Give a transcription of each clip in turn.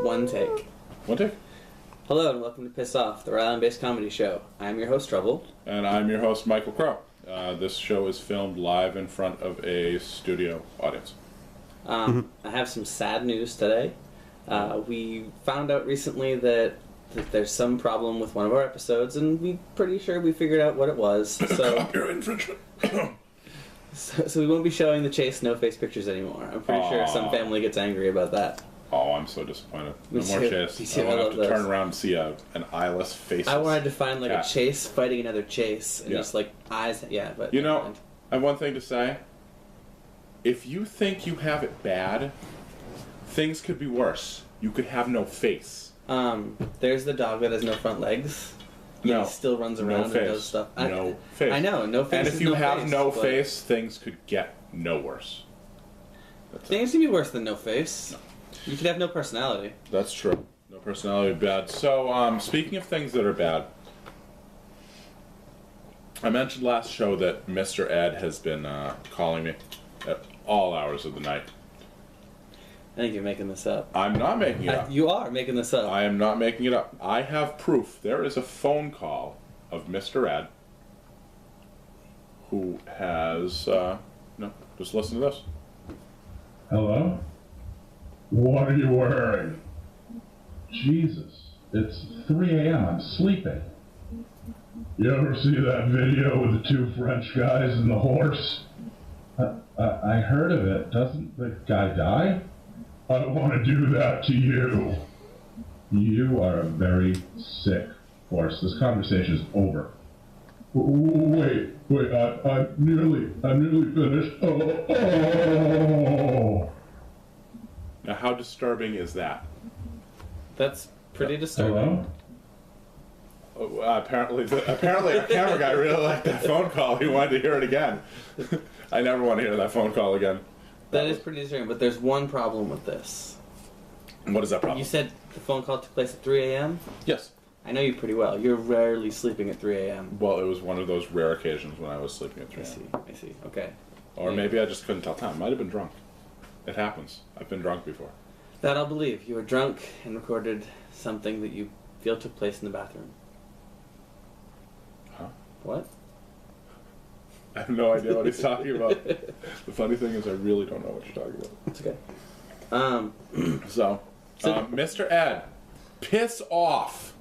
One take. One take. Hello and welcome to Piss Off, the Rhode Island-based comedy show. I'm your host, Trouble. And I'm your host, Michael Crow. This show is filmed live in front of a studio audience. I have some sad news today. We found out recently that there's some problem with one of our episodes, and we're pretty sure we figured out what it was. So, Copyright infringement. so we won't be showing the Chase no-face pictures anymore. I'm pretty sure some family gets angry about that. Oh, I'm so disappointed. No Me more too. Chase. Me too. I won't I have to love turn those. around and see an eyeless face. I wanted to find like cat. a Chase fighting another Chase, and Yeah. just like eyes. Yeah, but You know, I have one thing to say. If you think you have it bad, things could be worse. You could have no face. There's the dog that has no front legs. No. He still runs No around and face. does stuff. No face. I know, no face. And if is you no have face, no but face, things could get no worse. things can be worse than no face. You could have no personality. That's true. No personality bad. So, speaking of things that are bad, I mentioned last show that Mr. Ed has been calling me at all hours of the night. I think you're making this up. I'm not making it up. You are making this up. I am not making it up. I have proof. There is a phone call of Mr. Ed who has, no, just listen to this. Hello? What are you wearing? Jesus, it's 3 a.m. I'm sleeping. You ever see that video with the two French guys and the horse? I heard of it. Doesn't the guy die? I don't want to do that to you. You are a very sick horse. This conversation is over. Wait, I'm nearly finished. Oh. Now, how disturbing is that? That's pretty disturbing. Hello? Apparently our camera guy really liked that phone call. He wanted to hear it again. I never want to hear that phone call again. That is pretty disturbing, but there's one problem with this. What is that problem? You said the phone call took place at 3 a.m.? Yes. I know you pretty well. You're rarely sleeping at 3 a.m. Well, it was one of those rare occasions when I was sleeping at 3 I a.m. see. Okay. Or maybe I just couldn't tell time. Might have been drunk. It happens. I've been drunk before. That I'll believe. You were drunk and recorded something that you feel took place in the bathroom. Huh? What? I have no idea what he's talking about. The funny thing is I really don't know what you're talking about. It's okay. So, Mr. Ed, piss off.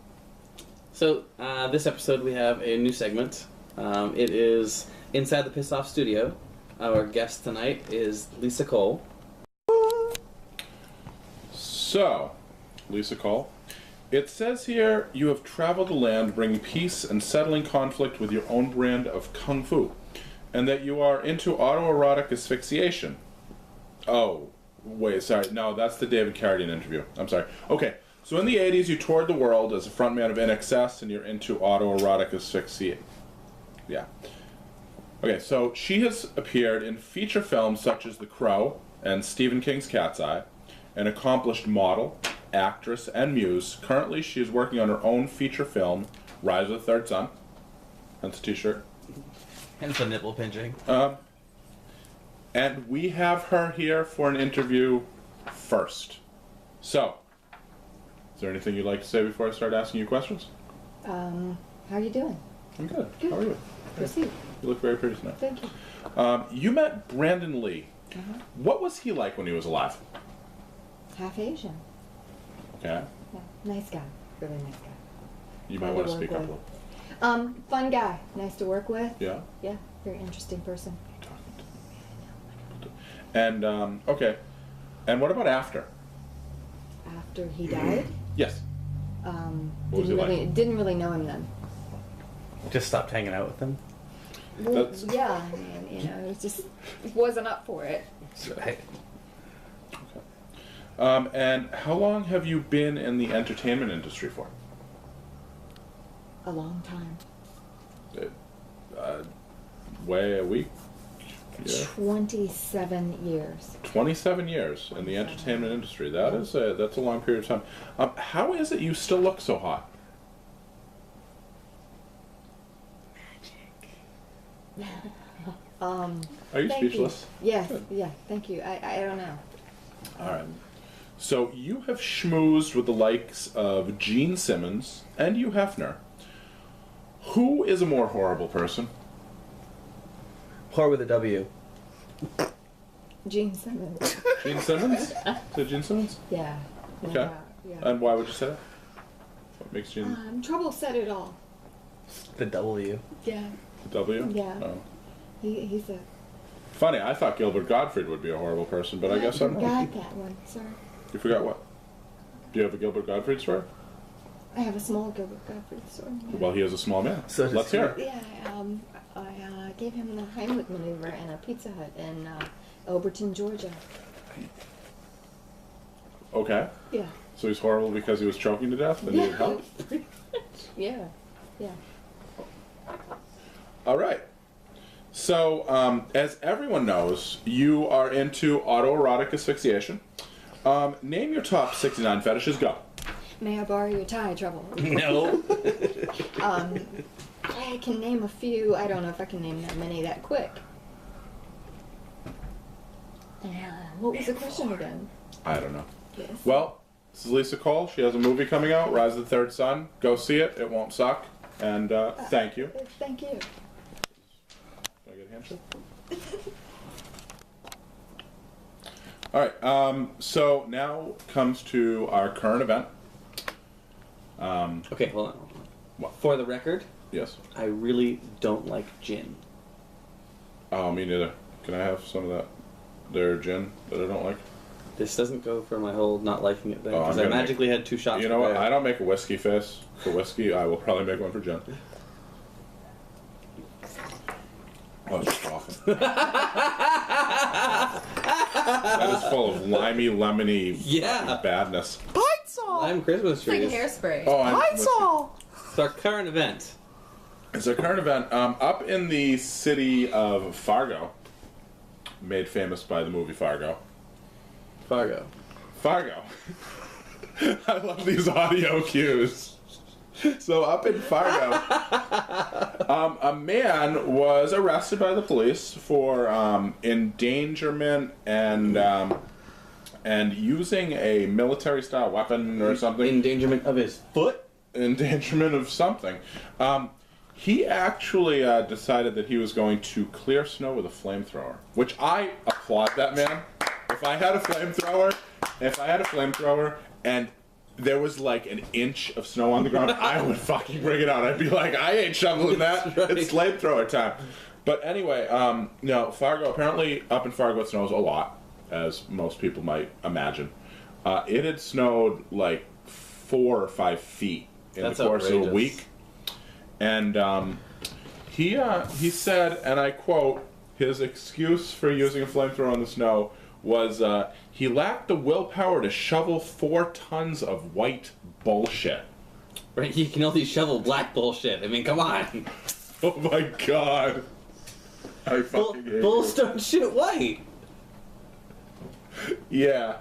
So, this episode we have a new segment. It is Inside the Piss Off Studio. Our guest tonight is Lisa Cole. So, Lisa Cole, it says here you have traveled the land bringing peace and settling conflict with your own brand of kung fu, and that you are into autoerotic asphyxiation. Oh, wait, sorry. No, that's the David Carradine interview. I'm sorry. Okay, so in the 80s you toured the world as a frontman of NXS, and you're into autoerotic asphyxiation. Yeah. Okay, so she has appeared in feature films such as The Crow and Stephen King's Cat's Eye, an accomplished model, actress, and muse. Currently, she is working on her own feature film, Rise of the Third Son. That's a t-shirt. And the nipple pinching. And we have her here for an interview first. So, is there anything you'd like to say before I start asking you questions? How are you doing? I'm good. Good. How are you? Proceed. You look very pretty tonight. Thank you. You met Brandon Lee. What was he like when he was alive? Half Asian. Okay. Yeah. Nice guy. Really nice guy. You might Fun want to to speak work up a with. little. Fun guy. Nice to work with. Yeah? Yeah. Very interesting person. And, okay. And what about after? After he died, Yes. What was he didn't really know him then. Just stopped hanging out with them. Well, That's- yeah. I mean, it was just wasn't up for it. And how long have you been in the entertainment industry for? A long time. Way a week? Yeah. 27 years. 27 years in the entertainment industry. That's a long period of time. How is it you still look so hot? Magic. Are you Thank speechless? You. Yes. Good. Yeah. Thank you. I don't know. All right. So you have schmoozed with the likes of Gene Simmons and Hugh Hefner. Who is a more horrible person? Whore with a W. Gene Simmons. Gene Simmons? Is it Gene Simmons? Yeah. Okay. Yeah. And why would you say that? What makes Gene Trouble said it all. The W. Yeah. W? Yeah. Oh. He's a. Funny, I thought Gilbert Gottfried would be a horrible person, but I guess I'm wrong. forgot that one. Sorry. You forgot what? Do you have a Gilbert Gottfried story? I have a small Gilbert Gottfried story. Well, he is a small man. So does Let's he. hear it. Yeah, I gave him the Heimlich maneuver in a Pizza Hut in Elberton, Georgia. Okay. Yeah. So he's horrible because he was choking to death and needed help? Yeah. Yeah. All right. So, as everyone knows, you are into autoerotic asphyxiation. Name your top 69 fetishes. Go. May I borrow your tie, Trouble? No. I can name a few. I don't know if I can name that many that quick. What was the question again? I don't know. Yes. Well, this is Lisa Cole. She has a movie coming out, Rise of the Third Son. Go see it. It won't suck. And thank you. Thank you. Can I get a handshake? All right. So now comes to our current event. Okay, hold on. What? For the record, Yes. I really don't like gin. Oh, me neither. Can I have some of that? Their gin that I don't like. This doesn't go for my whole not liking it thing, Oh, I'm because I gonna magically had 2 shots. You know for what? Greg. I don't make a whiskey face for whiskey. I will probably make one for gin. Oh, it's just awesome. That is full of limey, lemony Yeah. badness. Lime Christmas It's like trees. hairspray. Oh, It's our current event. It's a current event up in the city of Fargo, made famous by the movie Fargo. Fargo. Fargo. I love these audio cues. So up in Fargo, a man was arrested by the police for endangerment and using a military-style weapon or something. Endangerment of his foot? Endangerment of something. He actually decided that he was going to clear snow with a flamethrower, which I applaud that man. If I had a flamethrower and there was like an inch of snow on the ground, I would fucking bring it out. I'd be like, I ain't shoveling that. Right. It's flamethrower time. But anyway, no, Fargo, apparently up in Fargo it snows a lot, as most people might imagine. It had snowed like 4 or 5 feet in That's the course of a outrageous. week. And he said, and I quote, his excuse for using a flamethrower on the snow was he lacked the willpower to shovel 4 tons of white bullshit. Right, you can only shovel black bullshit. I mean, come on. Oh my god. I fucking hate Bulls you. don't shoot white. Yeah,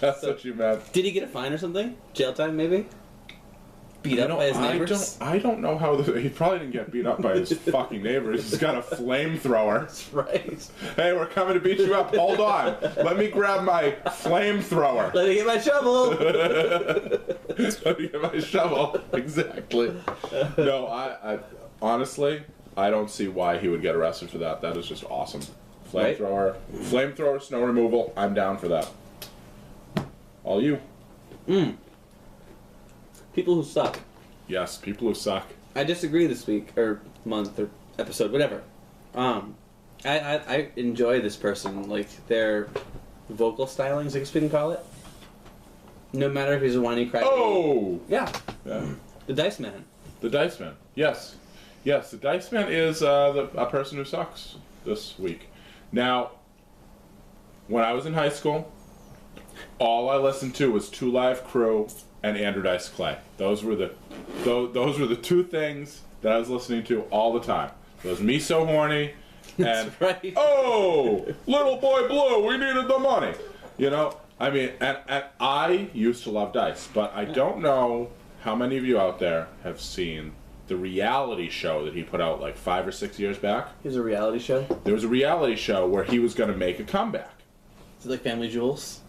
that's what you meant. Did he get a fine or something? Jail time, maybe? Beat up by his neighbors? I don't know how he probably didn't get beat up by his fucking neighbors. He's got a flamethrower. That's right. Hey, we're coming to beat you up. Hold on. Let me grab my flamethrower. Let me get my shovel. Let me get my shovel. Exactly. No, I honestly, I don't see why he would get arrested for that. That is just awesome. Right? Flamethrower, snow removal. I'm down for that. All you. People who suck. Yes, people who suck. I disagree this week, or month, or episode, whatever. I enjoy this person, like, their vocal stylings, I guess we can call it. No matter if he's a whiny crybaby. Oh! Yeah, Yeah. the Dice Man. The Dice Man. Yes. Yes, the Dice Man is a person who sucks this week. Now, when I was in high school, all I listened to was Two Live Crew and Andrew Dice Clay. Those were the 2 things that I was listening to all the time. It was Me So Horny and That's right. Oh, Little Boy Blue, we needed the money. You know, I mean, and I used to love Dice, but I don't know how many of you out there have seen the reality show that he put out like 5 or 6 years back. Here's a reality show. There was a reality show where he was going to make a comeback. Is it like Family Jewels?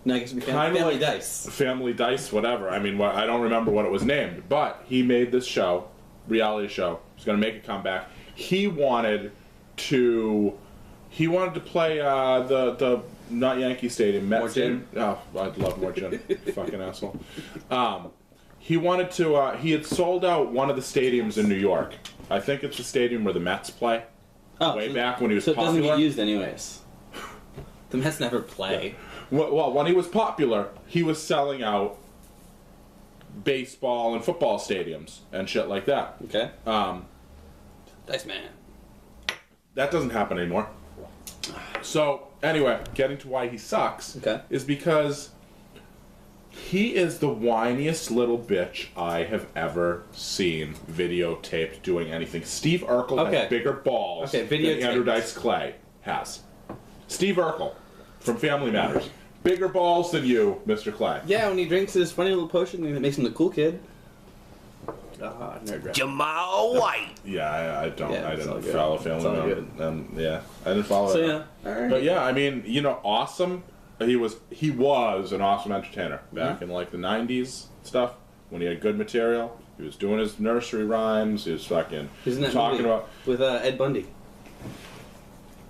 No, I guess we Kinda Family like Dice. Family Dice, whatever. I mean, I don't remember what it was named, but he made this show, reality show. He's going to make a comeback. He wanted to play the not Yankee Stadium, Met More Stadium. Oh, I'd love more gin. Fucking asshole. He wanted to. He had sold out one of the stadiums in New York. I think it's the stadium where the Mets play. Oh, Way back when he was so it doesn't popular. get used anyways. The Mets never play. Well, when he was popular, he was selling out baseball and football stadiums and shit like that. Okay. Dice Man. That doesn't happen anymore. So, anyway, getting to why he sucks Okay. is because he is the whiniest little bitch I have ever seen videotaped doing anything. Steve Urkel Okay. has bigger balls Okay, than videotaped. Andrew Dice Clay has. Steve Urkel from Family Matters. Bigger balls than you, Mr. Clay. Yeah, when he drinks his funny little potion that makes him the cool kid. Nerd rap. Jamal White. Yeah, I don't. Yeah, I it's all didn't good. follow It's Family all Matters. Yeah, I didn't follow So it. yeah, alright. But yeah, I mean, awesome. He was an awesome entertainer back in like the '90s stuff when he had good material. He was doing his nursery rhymes. He was fucking He's in that talking movie about with Ed Bundy.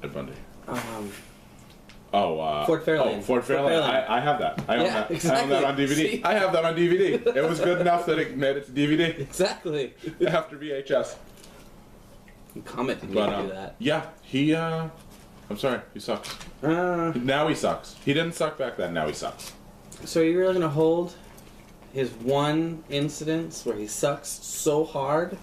Ed Bundy. Fort Fairlane. Fort Fairlane. Fort Fairlane. I have that. I own Yeah, that. exactly. I own that on DVD. See? I have that on DVD. It was good enough that it made it to DVD Exactly. after VHS. Comet didn't But even do that. yeah, he. I'm sorry, he sucks. Now he sucks. He didn't suck back then. Now he sucks. So are you really gonna hold his one incident where he sucks so hard?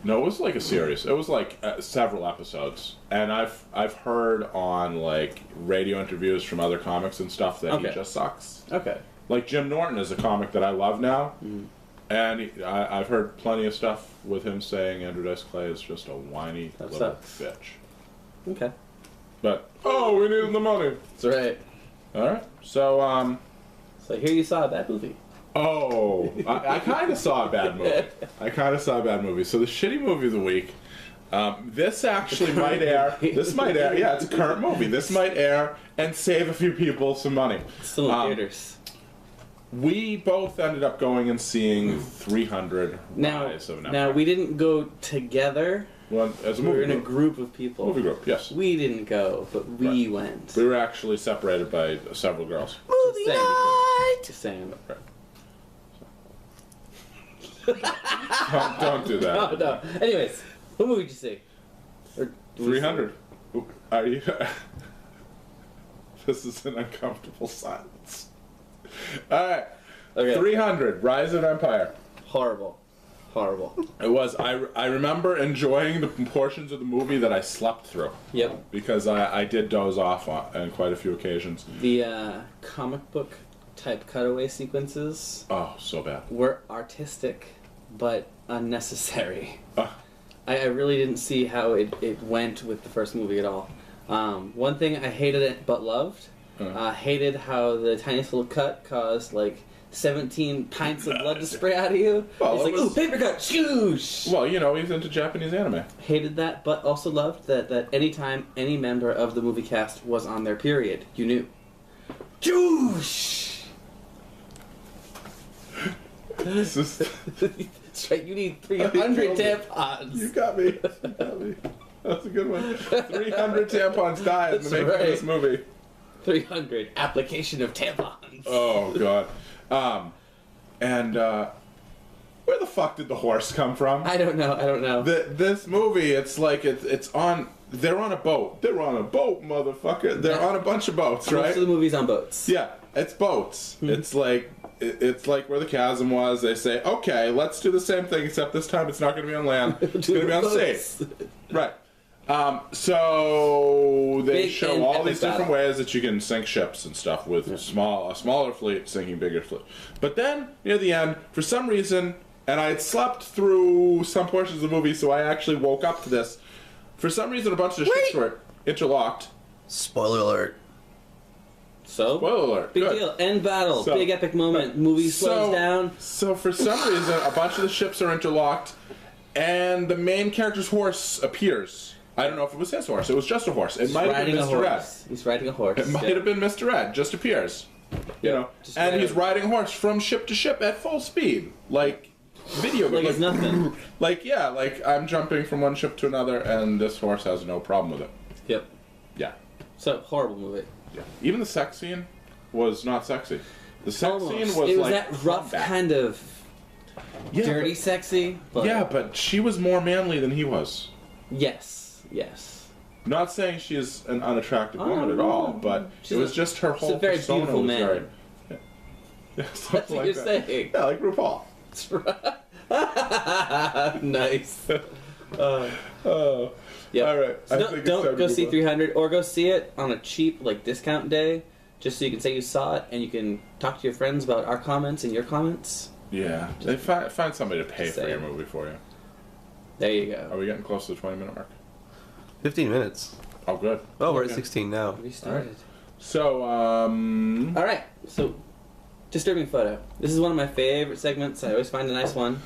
No, it was like a series. It was like several episodes, and I've heard on like radio interviews from other comics and stuff that he Okay. just sucks. Okay. Like Jim Norton is a comic that I love now, and I've heard plenty of stuff with him saying Andrew Dice Clay is just a whiny That little sucks. bitch. Okay. But we needed the money. That's right. All right, so So here you saw a bad movie. I kind of saw a bad movie. So the shitty movie of the week. This actually might air. This might air. Yeah, it's a current movie. This might air and save a few people some money. It's still in theaters. We both ended up going and seeing 300 Now, Rise of an now Empire. we didn't go together. Well, as a We were movie in a group. group of people. Movie group, yes. We didn't go, but we went. We were actually separated by several girls. Movie night. Just saying. Don't do that. Oh no. Anyways, what movie did you see? Or 300. Are you? This is an uncomfortable silence. All right. Okay. 300. Rise of Empire. Horrible. Horrible. It was. I remember enjoying the portions of the movie that I slept through Yep. because I did doze off on quite a few occasions. The comic book type cutaway sequences Oh, so bad. were artistic, but unnecessary. Uh, I really didn't see how it went with the first movie at all. One thing I hated it but loved. Hated how the tiniest little cut caused like 17 pints of blood to spray out of you. Well, it's it like, was- ooh, paper cut, shoosh! well, he's into Japanese anime. Hated that, but also loved that anytime any member of the movie cast was on their period, you knew. Shoosh! This is, That's right, you need 300 tampons. you got me. You got me. That's a good one. 300 tampons died in the That's making of right. this movie. 300 application of tampons. Oh god. Where the fuck did the horse come from? I don't know. This movie, it's like it's on. They're on a boat. They're on a boat, motherfucker. They're Yeah. on a bunch of boats, Most right? of the movies on boats. Yeah, it's boats. It's like where the chasm was. They say, okay, let's do the same thing, except this time it's not going to be on land. It's going to be on sea. Right. So they Big show and all epic these different battle. ways that you can sink ships and stuff with a smaller fleet sinking bigger fleet. But then near the end, for some reason, and I had slept through some portions of the movie, so I actually woke up to this. For some reason, a bunch of the ships were interlocked. Spoiler alert. So, Spoiler alert. big Good. deal. End battle. So- big epic moment. Movie slows down. So for some reason, a bunch of the ships are interlocked, and the main character's horse appears. I don't know if it was his horse. It was just a horse. It might have been Riding a Mr. Ed. horse. He's riding a horse. It might have been Mr. Ed. Just appears. You Yeah, know, just and right he's out. riding a horse from ship to ship at full speed, like video game. Like it's nothing. Like yeah, like I'm jumping from one ship to another, and this horse has no problem with it. Yep. Yeah, So horrible movie. yeah. Even the sex scene was not sexy. The sex Almost. scene was it was like that rough combat. kind of Yeah, dirty, but- sexy. But Yeah, but she was more manly than he was. Yes. Yes. Not saying she is an unattractive woman at no, all, no. but She's it was a- just her she's a whole very persona beautiful was man. very. Yeah, yeah That's something what like you're that. saying. Yeah, like RuPaul. Nice. Oh, Yep. all right. So I don't think it's don't time to go move see on. 300 or go see it on a cheap like discount day, just so you can say you saw it and you can talk to your friends about our comments and your comments. Yeah, they find somebody to pay Just for your saying. movie for you. There you Are go. we getting close to the 20-minute mark? 15 minutes. Oh, good. Oh, we're at Okay. 16 now. We started. So, All right. So, disturbing photo. This is one of my favorite segments. I always find a nice one.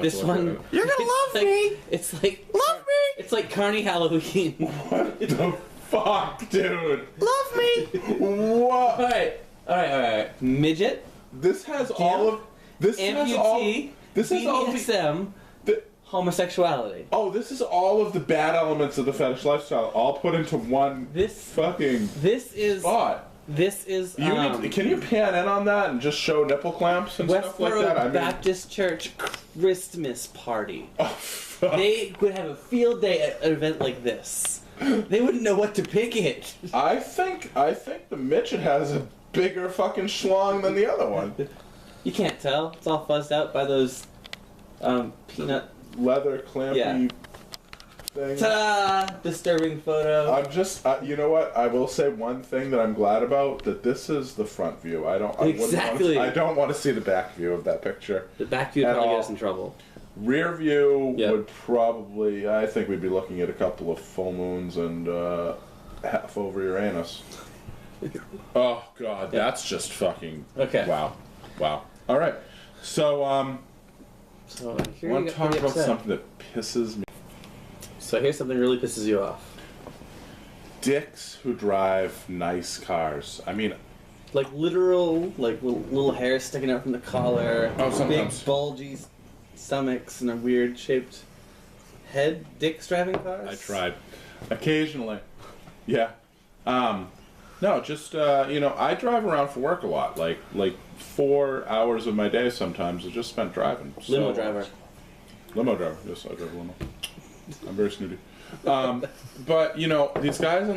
This one. You're gonna it's love like, me! It's like Love me! It's like Carney Halloween. What the fuck, dude? Love me! What? All right. Midget, This has all of. This has all. amputee, This has all the. BDSM, the homosexuality. oh, this is all of the bad elements of the fetish lifestyle, all put into one This fucking this is spot. this is You need, can you pan in on that and just show nipple clamps and stuff like Westboro that? I mean, Baptist Church Christmas party. oh, fuck. They would have a field day at an event like this. They wouldn't know what to pick it. I think the midget has a bigger fucking schlong than the other one. You can't tell. It's all fuzzed out by those peanut. Leather clampy Yeah. thing. Ta-da! Disturbing photo. I'm just, you know what? I will say one thing that I'm glad about, that this is the front view. I don't Exactly. I don't want to see the back view of that picture. The back view would At probably all. get us in trouble. Rear view Yep. would probably, I think we'd be looking at a couple of full moons and half over Uranus. Oh god, that's just fucking Okay. wow. All right. So So I here want you to get talk pretty about upset. something that pisses me. So here's something that really pisses you off. Dicks who drive nice cars. I mean, Like literal, like little hair sticking out from the collar. Oh, big sometimes. bulgy stomachs and a weird shaped head. Dicks driving cars. I tried. Occasionally. Yeah. No, just I drive around for work a lot. Like 4 hours of my day sometimes is just spent driving. Limo So- driver. Limo driver. Yes, I drive a limo. I'm very snooty. But these guys in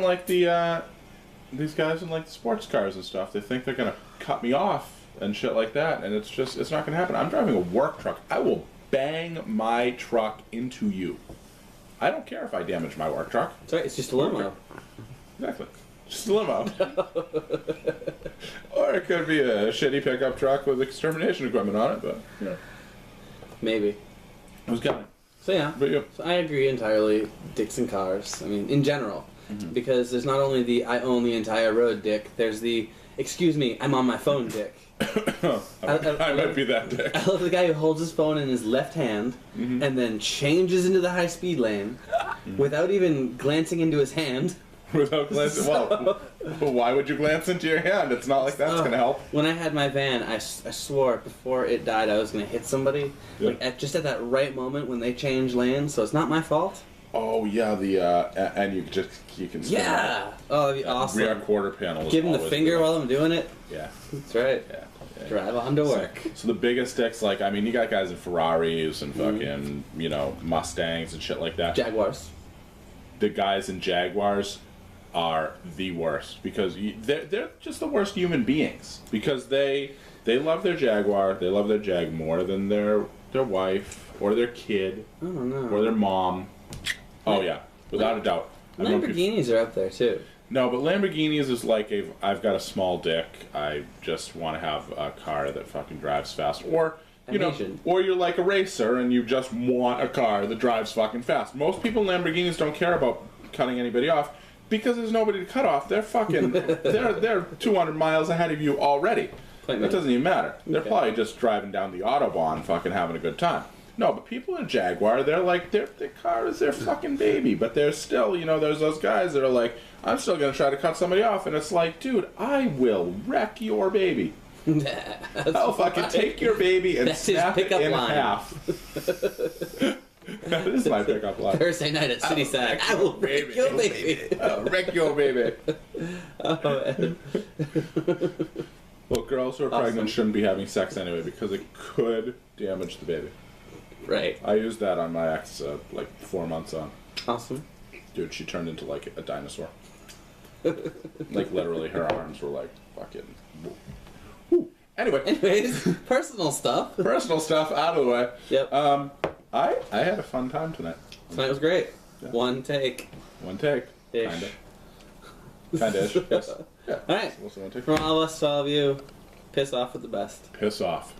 like the sports cars and stuff, they think they're gonna cut me off and shit like that, and it's not gonna happen. I'm driving a work truck. I will bang my truck into you. I don't care if I damage my work truck. Sorry, it's just a limo. Exactly. Just a limo. Or it could be a shitty pickup truck with extermination equipment on it, but Maybe. who's got it? So yeah. But yeah. So I agree entirely. Dicks and cars. I mean, in general, Mm-hmm. because there's not only the "I own the entire road" dick. There's the "Excuse me, I'm on my phone" dick. I might be that dick. I love the guy who holds his phone in his left hand Mm-hmm. and then changes into the high speed lane without even glancing into his hand. Without glancing. Well, why would you glance into your hand? It's not like that's Oh, gonna help. When I had my van, I swore before it died I was going to hit somebody. Yeah. Like just at that right moment when they change lanes, so it's not my fault. Oh yeah, and you can spin Yeah. Oh, that'd be awesome. Rear quarter panel. Is Give him the always finger good. while I'm doing it. Yeah. That's right. Yeah. Drive on to work. So the biggest dicks, like, I mean, you got guys in Ferraris and Mm-hmm. fucking, Mustangs and shit like that. Jaguars. The guys in Jaguars are the worst because they're just the worst human beings because they love their Jaguar, they love their Jag more than their wife or their kid I don't know. or their mom. Oh yeah, without a doubt. I don't know if you've- Lamborghinis are up there too. No, but Lamborghinis is like I've got a small dick. I just want to have a car that fucking drives fast. Or, Asian. or you're like a racer and you just want a car that drives fucking fast. Most people in Lamborghinis don't care about cutting anybody off because there's nobody to cut off. They're fucking, they're 200 miles ahead of you already. Point That me. doesn't even matter. They're Okay. probably just driving down the Autobahn fucking having a good time. No, but people in Jaguar, they're like, their car is their fucking baby. But they're still, you know, there's those guys that are like, I'm still going to try to cut somebody off. And it's like, dude, I will wreck your baby. I'll fucking take your baby and snap it in half. That is my pickup line. Thursday night at City Sack. I will wreck your baby. I'll wreck your baby. Oh, man. Well, girls who are pregnant shouldn't be having sex anyway because it could damage the baby. Right. I used that on my ex like 4 months on. Awesome. Dude, she turned into like a dinosaur. Like literally her arms were like fucking... Woo. Anyway. Anyways, personal stuff. Personal stuff out of the way. Yep. I had a fun time tonight. Tonight was great. Yeah. One take. One take. Ish. Kinda-ish, yes. Yeah. Alright. Also one take. From all of us to all of you, piss off at the best. Piss off.